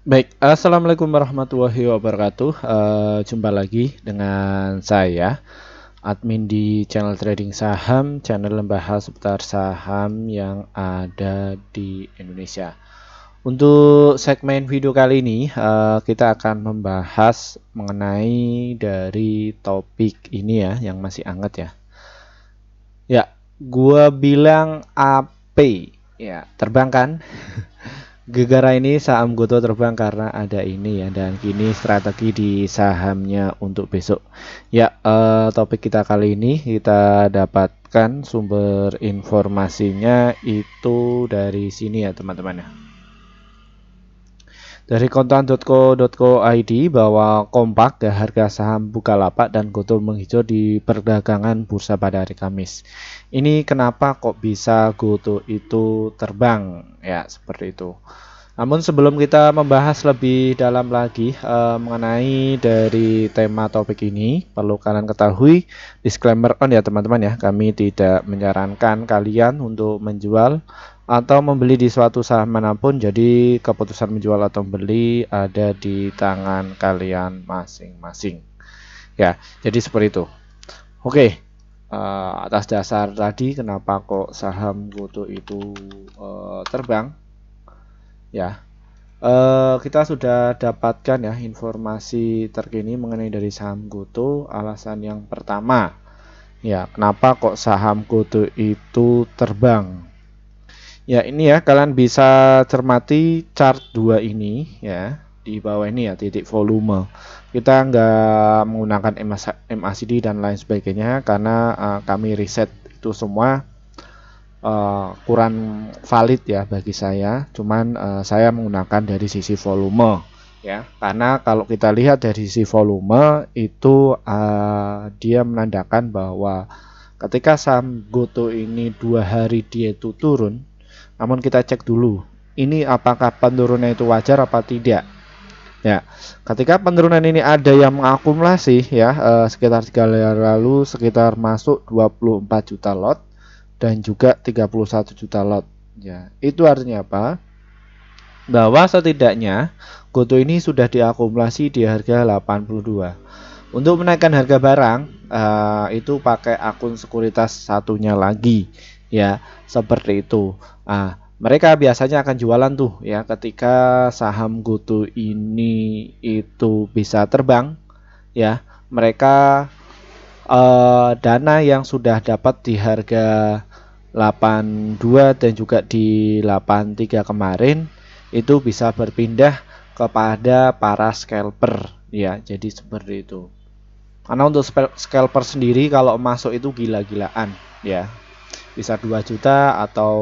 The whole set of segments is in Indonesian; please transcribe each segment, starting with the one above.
Baik, assalamualaikum warahmatullahi wabarakatuh. Jumpa lagi dengan saya, admin di channel trading saham, channel membahas seputar saham yang ada di Indonesia. Untuk segmen video kali ini, kita akan membahas mengenai dari topik ini ya, yang masih hangat ya. Ya, gua bilang AP, ya, terbang kan? Gegara ini saham Goto terbang karena ada ini ya, dan kini strategi di sahamnya untuk besok. Ya, topik kita kali ini kita dapatkan sumber informasinya itu dari sini ya teman-teman ya. Dari kontan.co.id bahwa kompak harga saham Bukalapak dan Goto menghijau di perdagangan bursa pada hari Kamis. Ini kenapa kok bisa Goto itu terbang? Ya, seperti itu. Namun sebelum kita membahas lebih dalam lagi mengenai dari tema topik ini, perlu kalian ketahui disclaimer on ya teman-teman ya, kami tidak menyarankan kalian untuk menjual atau membeli di suatu saham manapun, jadi keputusan menjual atau membeli ada di tangan kalian masing-masing. Ya, jadi seperti itu. Oke, atas dasar tadi kenapa kok saham Goto itu terbang, ya. Kita sudah dapatkan ya informasi terkini mengenai dari saham Goto. Alasan yang pertama, ya kenapa kok saham Goto itu terbang? Ya ini ya, kalian bisa cermati chart 2 ini ya, di bawah ini ya, titik volume. Kita nggak menggunakan MACD dan lain sebagainya karena kami riset itu semua kurang valid ya bagi saya. Cuman saya menggunakan dari sisi volume ya, karena kalau kita lihat dari sisi volume itu dia menandakan bahwa ketika saham Goto ini 2 hari dia itu turun, namun kita cek dulu ini apakah penurunannya itu wajar apa tidak ya. Ketika penurunan ini ada yang mengakumulasi ya, sekitar 3 hari lalu sekitar masuk 24 juta lot dan juga 31 juta lot ya. Itu artinya apa? Bahwa setidaknya Goto ini sudah diakumulasi di harga 82. Untuk menaikkan harga barang itu pakai akun sekuritas satunya lagi ya, seperti itu. Mereka biasanya akan jualan tuh ya ketika saham Goto ini itu bisa terbang ya. Mereka dana yang sudah dapat di harga 82 dan juga di 83 kemarin itu bisa berpindah kepada para scalper ya. Jadi seperti itu. Karena untuk scalper sendiri kalau masuk itu gila-gilaan ya. Bisa 2 juta atau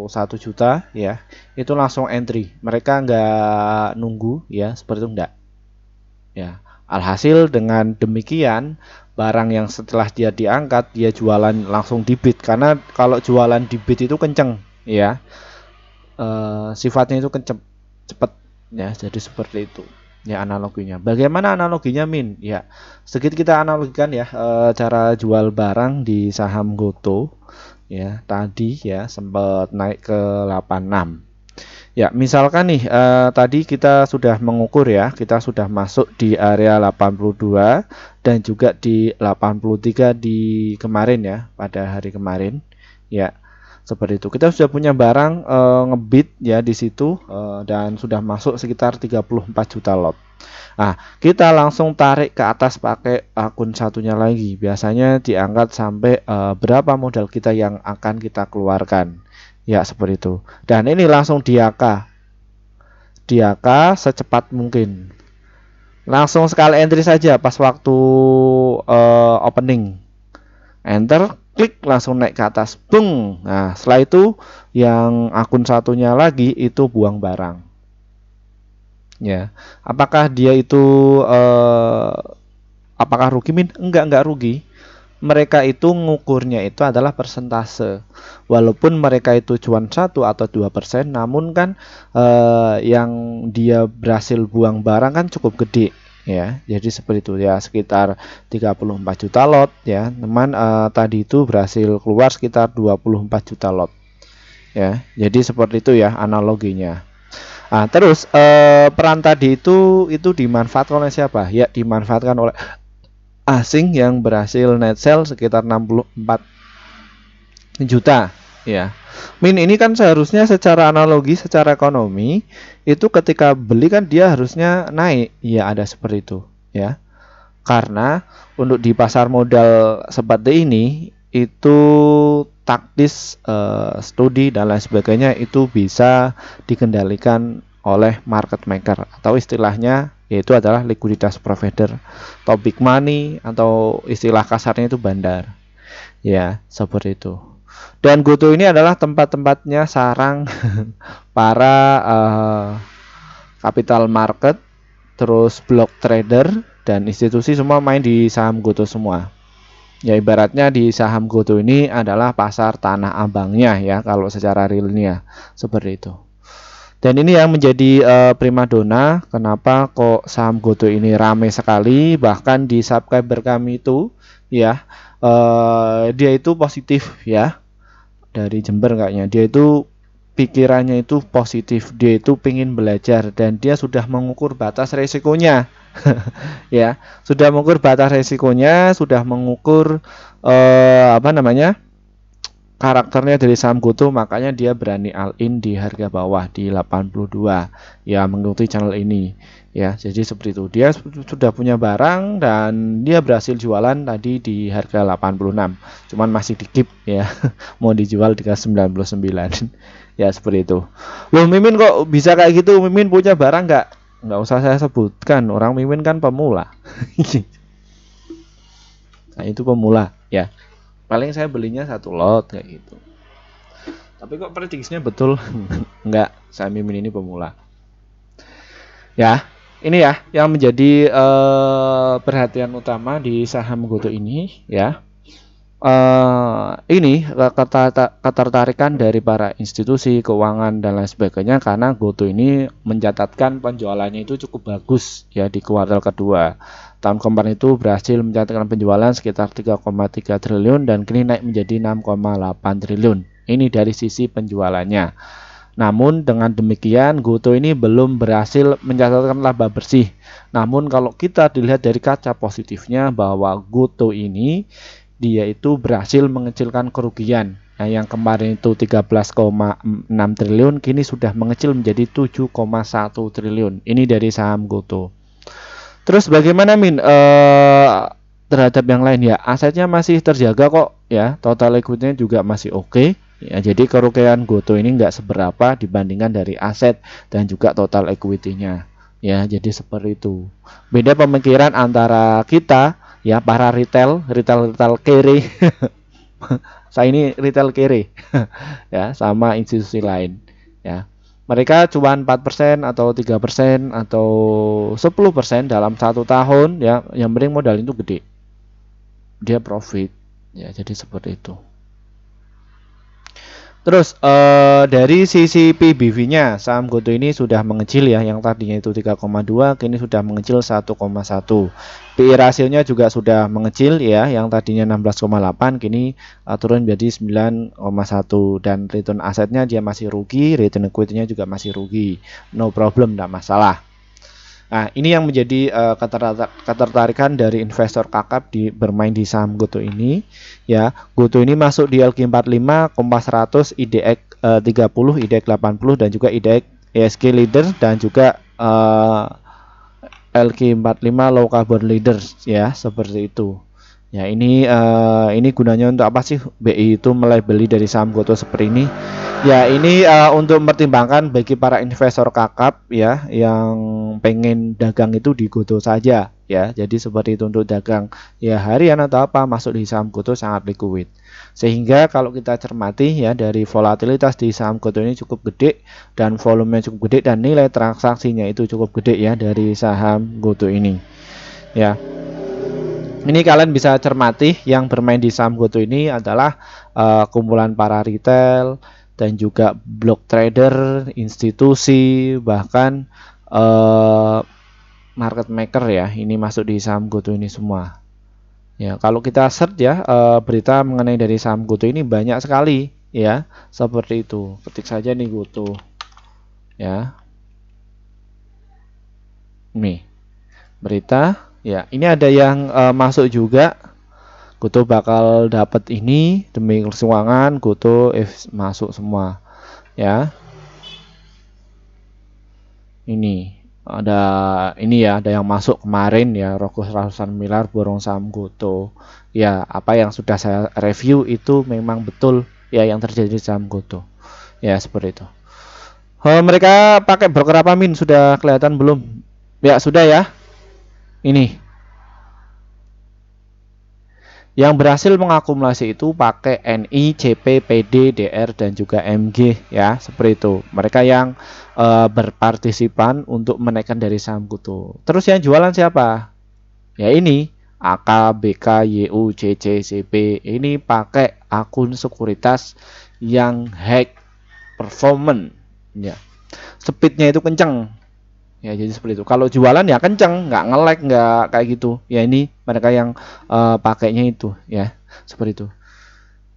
1 juta ya. Itu langsung entry. Mereka nggak nunggu ya, seperti itu enggak. Ya. Alhasil dengan demikian barang yang setelah dia diangkat dia jualan langsung di bid, karena kalau jualan di bid itu kenceng ya, sifatnya itu kenceng cepet ya. Jadi seperti itu ya analoginya. Bagaimana analoginya Min? Ya sedikit kita analogikan ya, cara jual barang di saham Goto ya. Tadi ya sempat naik ke 86 ya. Misalkan nih tadi kita sudah mengukur ya, kita sudah masuk di area 82 dan juga di 83 di kemarin ya, pada hari kemarin ya. Seperti itu. Kita sudah punya barang ngebit ya di situ dan sudah masuk sekitar 34 juta lot. Nah, kita langsung tarik ke atas pakai akun satunya lagi. Biasanya diangkat sampai berapa modal kita yang akan kita keluarkan. Ya, seperti itu. Dan ini langsung diaka secepat mungkin. Langsung sekali entry saja pas waktu opening. Enter, klik langsung naik ke atas. Bung. Nah, setelah itu yang akun satunya lagi itu buang barang. Ya. Apakah dia itu apakah rugi Min? Enggak rugi. Mereka itu ngukurnya itu adalah persentase. Walaupun mereka itu cuan 1 atau 2%, namun kan yang dia berhasil buang barang kan cukup gede ya. Jadi seperti itu ya, sekitar 34 juta lot ya. Teman tadi itu berhasil keluar sekitar 24 juta lot ya. Jadi seperti itu ya analoginya. Nah, terus peran tadi itu dimanfaatkan oleh siapa? Ya, dimanfaatkan oleh asing yang berhasil net sell sekitar 64 juta ya. Min ini kan seharusnya secara analogi, secara ekonomi itu ketika beli kan dia harusnya naik. Ya, ada seperti itu ya. Karena untuk di pasar modal seperti ini itu taktis, studi dan lain sebagainya itu bisa dikendalikan oleh market maker atau istilahnya yaitu adalah likuiditas provider atau big money atau istilah kasarnya itu bandar ya, seperti itu. Dan GoTo ini adalah tempat-tempatnya sarang para capital market, terus block trader dan institusi semua main di saham GoTo semua. Ya, ibaratnya di saham GoTo ini adalah pasar tanah abangnya ya kalau secara realnya seperti itu. Dan ini yang menjadi primadona kenapa kok saham GoTo ini ramai sekali, bahkan di subscriber kami itu ya dia itu positif ya, dari Jember kayaknya. Dia itu pikirannya itu positif, dia itu pingin belajar dan dia sudah mengukur batas resikonya. Ya, sudah mengukur batas resikonya, sudah mengukur apa namanya, karakternya dari saham GoTo, makanya dia berani all in di harga bawah di 82 ya, mengikuti channel ini ya. Jadi seperti itu, dia sudah punya barang dan dia berhasil jualan tadi di harga 86, cuman masih di keep ya. Mau dijual di 99 ya, seperti itu. Loh, Mimin kok bisa kayak gitu? Mimin punya barang nggak usah saya sebutkan, orang Mimin kan pemula. Nah, itu pemula ya, paling saya belinya satu lot kayak gitu. Tapi kok prediksinya betul? Enggak, saya Mimin ini pemula. Ya, ini ya yang menjadi perhatian utama di saham GoTo ini ya. Ini ketertarikan dari para institusi keuangan dan lain sebagainya karena GoTo ini mencatatkan penjualannya itu cukup bagus ya di kuartal kedua. Tahun kemarin itu berhasil mencatatkan penjualan sekitar 3,3 triliun dan kini naik menjadi 6,8 triliun. Ini dari sisi penjualannya. Namun dengan demikian GoTo ini belum berhasil mencatatkan laba bersih. Namun kalau kita dilihat dari kaca positifnya bahwa GoTo ini dia itu berhasil mengecilkan kerugian. Nah, yang kemarin itu 13,6 triliun kini sudah mengecil menjadi 7,1 triliun. Ini dari saham GoTo. Terus bagaimana Min terhadap yang lain ya? Asetnya masih terjaga kok ya. Total equity-nya juga masih oke. Ya, jadi kerugian GoTo ini nggak seberapa dibandingkan dari aset dan juga total equity-nya. Ya, jadi seperti itu. Beda pemikiran antara kita ya, para retail kere. Saya ini retail kere ya, sama institusi lain ya. Mereka cuma 4% atau 3% atau 10% dalam satu tahun ya, yang penting modal itu gede, dia profit ya, jadi seperti itu. Terus dari sisi PBV-nya saham GoTo ini sudah mengecil ya, yang tadinya itu 3,2 kini sudah mengecil 1,1. PI rasionya juga sudah mengecil ya, yang tadinya 16,8 kini turun menjadi 9,1 dan return asetnya dia masih rugi, return equity-nya juga masih rugi. No problem, tidak masalah. Nah, ini yang menjadi ketertarikan dari investor kakap bermain di saham GoTo ini ya. GoTo ini masuk di LQ45, Kompas 100, IDX 30, IDX 80 dan juga IDX ESG Leader dan juga LQ45 Low Carbon Leaders ya, seperti itu. Ya, ini gunanya untuk apa sih BI itu melabeli dari saham GoTo seperti ini? Ya, ini untuk mempertimbangkan bagi para investor kakap ya yang pengen dagang itu di GoTo saja ya. Jadi seperti itu untuk dagang ya harian atau apa, masuk di saham GoTo sangat liquid. Sehingga kalau kita cermati ya, dari volatilitas di saham GoTo ini cukup gede dan volumenya cukup gede dan nilai transaksinya itu cukup gede ya dari saham GoTo ini. Ya. Ini kalian bisa cermati yang bermain di saham GoTo ini adalah kumpulan para retail dan juga block trader, institusi, bahkan market maker ya. Ini masuk di saham GoTo ini semua. Ya, kalau kita search ya berita mengenai dari saham GoTo ini banyak sekali ya, seperti itu. Ketik saja nih GoTo. Ya. Nih, berita ya, ini ada yang masuk juga. Goto bakal dapat ini demi keuangan, Goto masuk semua ya. Ini ada ini ya, ada yang masuk kemarin ya, Rokos ratusan miliar borong saham Goto. Ya, apa yang sudah saya review itu memang betul ya yang terjadi di saham Goto. Ya, seperti itu. Mereka pakai broker apa Min? Sudah kelihatan belum? Ya, sudah ya. Ini yang berhasil mengakumulasi itu pakai NI, CP, PD, DR dan juga MG ya, seperti itu. Mereka yang berpartisipan untuk menaikkan dari saham Goto. Terus yang jualan siapa? Ya ini AK, BK, YU, CC, CP. Ini pakai akun sekuritas yang high performance ya. Speednya itu kenceng. Ya jadi seperti itu. Kalau jualan ya kenceng, nggak nge-lag, nggak kayak gitu. Ya ini mereka yang pakainya itu ya, seperti itu.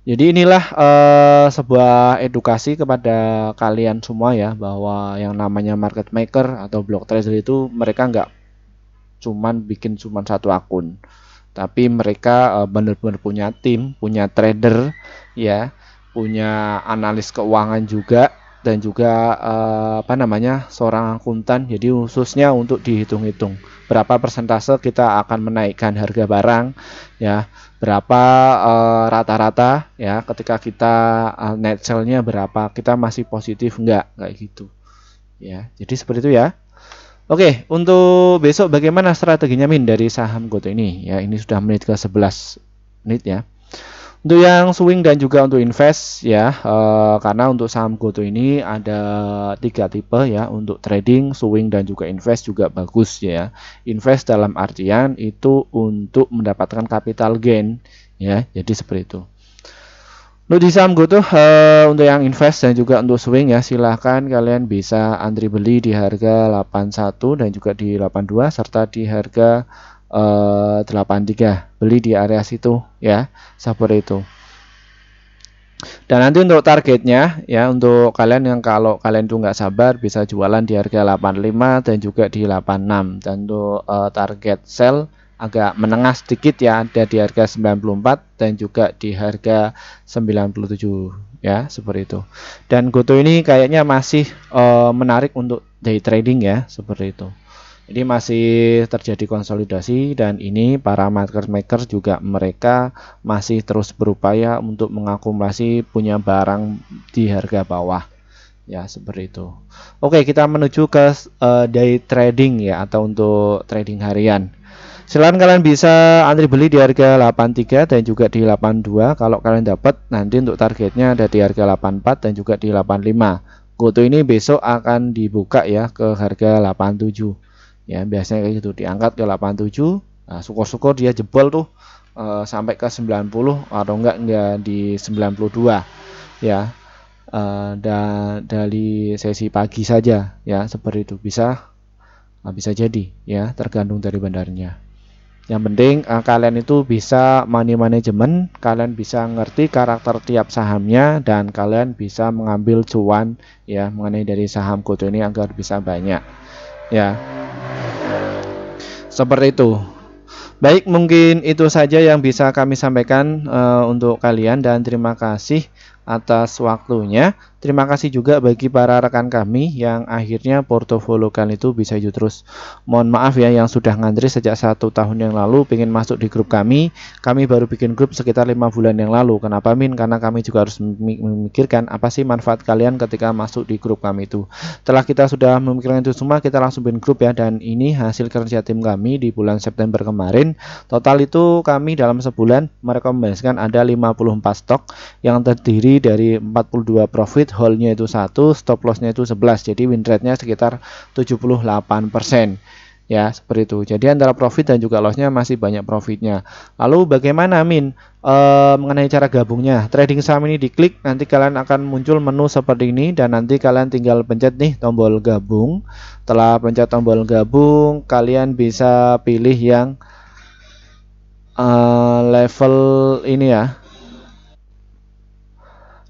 Jadi inilah sebuah edukasi kepada kalian semua ya, bahwa yang namanya market maker atau block trader itu mereka nggak cuman bikin cuman satu akun, tapi mereka benar-benar punya tim, punya trader ya, punya analis keuangan juga, dan juga apa namanya, seorang akuntan. Jadi khususnya untuk dihitung-hitung berapa persentase kita akan menaikkan harga barang ya, berapa rata-rata ya, ketika kita net sell-nya berapa, kita masih positif enggak, kayak gitu ya. Jadi seperti itu ya. Oke, untuk besok bagaimana strateginya Min dari saham Goto ini? Ya, ini sudah menit ke 11 menit ya. Untuk yang swing dan juga untuk invest ya, karena untuk saham Goto ini ada 3 tipe ya, untuk trading, swing dan juga invest juga bagus ya. Invest dalam artian itu untuk mendapatkan capital gain ya, jadi seperti itu. Untuk di saham Goto untuk yang invest dan juga untuk swing ya, silahkan kalian bisa antri beli di harga 81 dan juga di 82 serta di harga 83, beli di area situ ya, seperti itu. Dan nanti untuk targetnya ya, untuk kalian yang kalau kalian tuh nggak sabar bisa jualan di harga 85 dan juga di 86. Dan untuk target sell agak menengah sedikit ya, ada di harga 94 dan juga di harga 97 ya, seperti itu. Dan Goto ini kayaknya masih menarik untuk day trading ya, seperti itu. Ini masih terjadi konsolidasi, dan ini para market maker juga mereka masih terus berupaya untuk mengakumulasi punya barang di harga bawah ya, seperti itu. Oke, kita menuju ke day trading ya, atau untuk trading harian. Silahkan kalian bisa antri beli di harga 83 dan juga di 82. Kalau kalian dapat, nanti untuk targetnya ada di harga 84 dan juga di 85. Goto ini besok akan dibuka ya ke harga 87 ya, biasanya kayak gitu, diangkat ke 87. Nah, syukur-syukur dia jebol tuh sampai ke 90 atau enggak di 92 ya, dan dari sesi pagi saja ya, seperti itu. Bisa jadi ya, tergantung dari bandarnya. Yang penting kalian itu bisa money management, kalian bisa ngerti karakter tiap sahamnya, dan kalian bisa mengambil cuan ya mengenai dari saham Goto ini agar bisa banyak ya, seperti itu. Baik, mungkin itu saja yang bisa kami sampaikan untuk kalian, dan terima kasih atas waktunya. Terima kasih juga bagi para rekan kami yang akhirnya portofolio kalian itu bisa hijau terus. Mohon maaf ya yang sudah ngantri sejak 1 tahun yang lalu pengen masuk di grup kami. Kami baru bikin grup sekitar 5 bulan yang lalu. Kenapa Min? Karena kami juga harus memikirkan apa sih manfaat kalian ketika masuk di grup kami itu. Setelah kita sudah memikirkan itu semua, kita langsung bikin grup ya, dan ini hasil kerja tim kami di bulan September kemarin. Total itu kami dalam sebulan merekomendasikan ada 54 stok yang terdiri dari 42 profit, hold-nya itu 1, stop loss-nya itu 11. Jadi win rate-nya sekitar 78% ya, seperti itu. Jadi antara profit dan juga loss-nya masih banyak profitnya. Lalu bagaimana Min mengenai cara gabungnya? Trading saham ini diklik, nanti kalian akan muncul menu seperti ini, dan nanti kalian tinggal pencet nih tombol gabung. Setelah pencet tombol gabung, kalian bisa pilih yang level ini ya,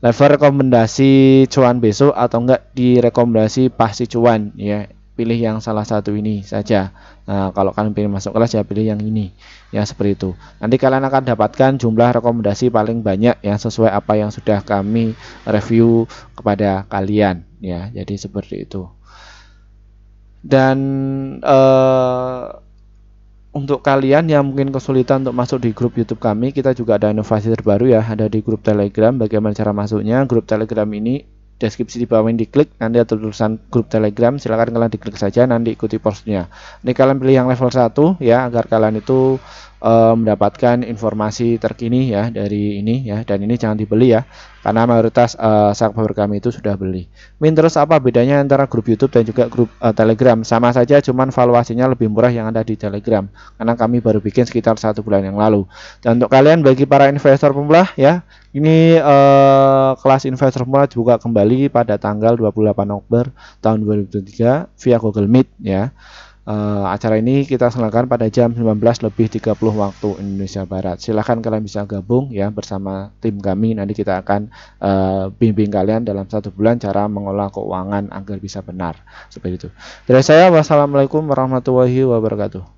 level rekomendasi cuan besok atau enggak direkomendasi pasti cuan ya. pilih yang salah satu ini saja. Nah, kalau kalian pilih masuk kelas ya pilih yang ini. Ya seperti itu. Nanti kalian akan dapatkan jumlah rekomendasi paling banyak yang sesuai apa yang sudah kami review kepada kalian ya. Jadi seperti itu. Dan untuk kalian yang mungkin kesulitan untuk masuk di grup YouTube kami, kita juga ada inovasi terbaru ya, ada di grup Telegram. Bagaimana cara masuknya? Grup Telegram ini deskripsi di bawah ini diklik, nanti ada tulisan grup Telegram, silakan kalian diklik saja, nanti ikuti porsnya. Ini kalian pilih yang level 1 ya, agar kalian itu mendapatkan informasi terkini ya dari ini ya, dan ini jangan dibeli ya, karena mayoritas subscriber kami itu sudah beli. Terus apa bedanya antara grup YouTube dan juga grup Telegram? Sama saja, cuman valuasinya lebih murah yang ada di Telegram, karena kami baru bikin sekitar 1 bulan yang lalu. Dan untuk kalian bagi para investor pemula ya, ini kelas investor pemula dibuka kembali pada tanggal 28 Oktober tahun 2023 via Google Meet ya. Acara ini kita selenggarakan pada jam 19.30 waktu Indonesia Barat. Silahkan kalian bisa gabung ya bersama tim kami. Nanti kita akan bimbing kalian dalam 1 bulan cara mengolah keuangan agar bisa benar. Seperti itu. Dari saya, wassalamualaikum warahmatullahi wabarakatuh.